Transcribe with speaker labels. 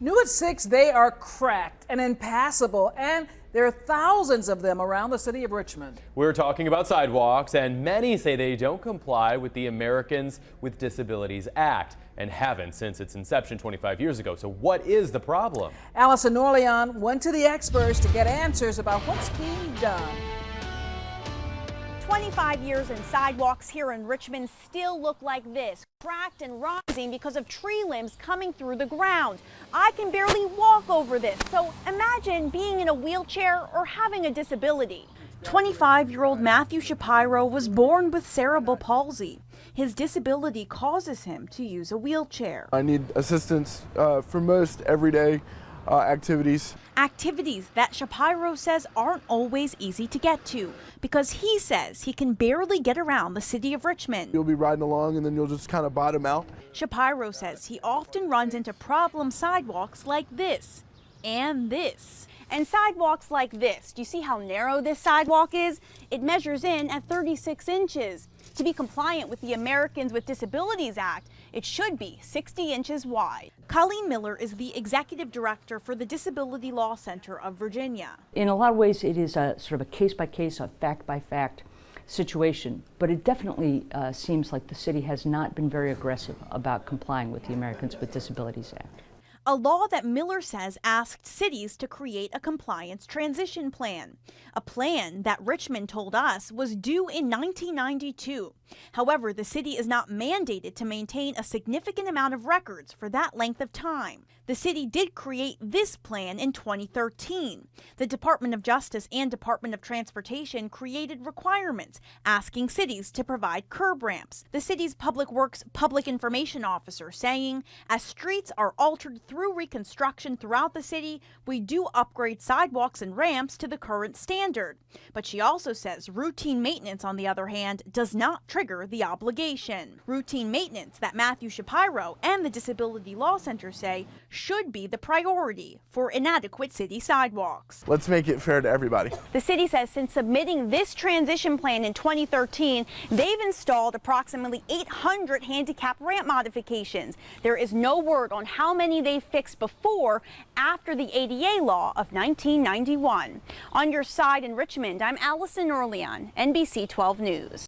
Speaker 1: New at 6, they are cracked and impassable, and there are thousands of them around the city of Richmond.
Speaker 2: We're talking about sidewalks, and many say they don't comply with the Americans with Disabilities Act and haven't since its inception 25 years ago. So what is the problem?
Speaker 1: Allison Norleon went to the experts to get answers about what's being done.
Speaker 3: 25 years and sidewalks here in Richmond still look like this, cracked and rising because of tree limbs coming through the ground. I can barely walk over this, so imagine being in a wheelchair or having a disability. 25-year-old Matthew Shapiro was born with cerebral palsy. His disability causes him to use a wheelchair.
Speaker 4: I need assistance for most everyday activities.
Speaker 3: Activities that Shapiro says aren't always easy to get to because he says he can barely get around the city of Richmond.
Speaker 4: You'll be riding along and then you'll just kind of bottom out.
Speaker 3: Shapiro says he often runs into problem sidewalks like this and this. And sidewalks like this. Do you see how narrow this sidewalk is? It measures in at 36 inches. To be compliant with the Americans with Disabilities Act, it should be 60 inches wide. Colleen Miller is the executive director for the Disability Law Center of Virginia.
Speaker 5: In a lot of ways, it is a sort of a case-by-case, a fact-by-fact situation, but it definitely seems like the city has not been very aggressive about complying with the Americans with Disabilities Act.
Speaker 3: A law that Miller says asked cities to create a compliance transition plan. A plan that Richmond told us was due in 1992. However, the city is not mandated to maintain a significant amount of records for that length of time. The city did create this plan in 2013. The Department of Justice and Department of Transportation created requirements asking cities to provide curb ramps. The city's Public Works Public Information Officer saying, as streets are altered through reconstruction throughout the city, we do upgrade sidewalks and ramps to the current standard. But she also says routine maintenance, on the other hand, does not trigger the obligation. Routine maintenance that Matthew Shapiro and the Disability Law Center say should be the priority for inadequate city sidewalks.
Speaker 4: Let's make it fair to everybody.
Speaker 3: The city says since submitting this transition plan in 2013, they've installed approximately 800 handicap ramp modifications. There is no word on how many they fixed before after the ADA law of 1991. On your side in Richmond, I'm Allison Norleon, NBC 12 News.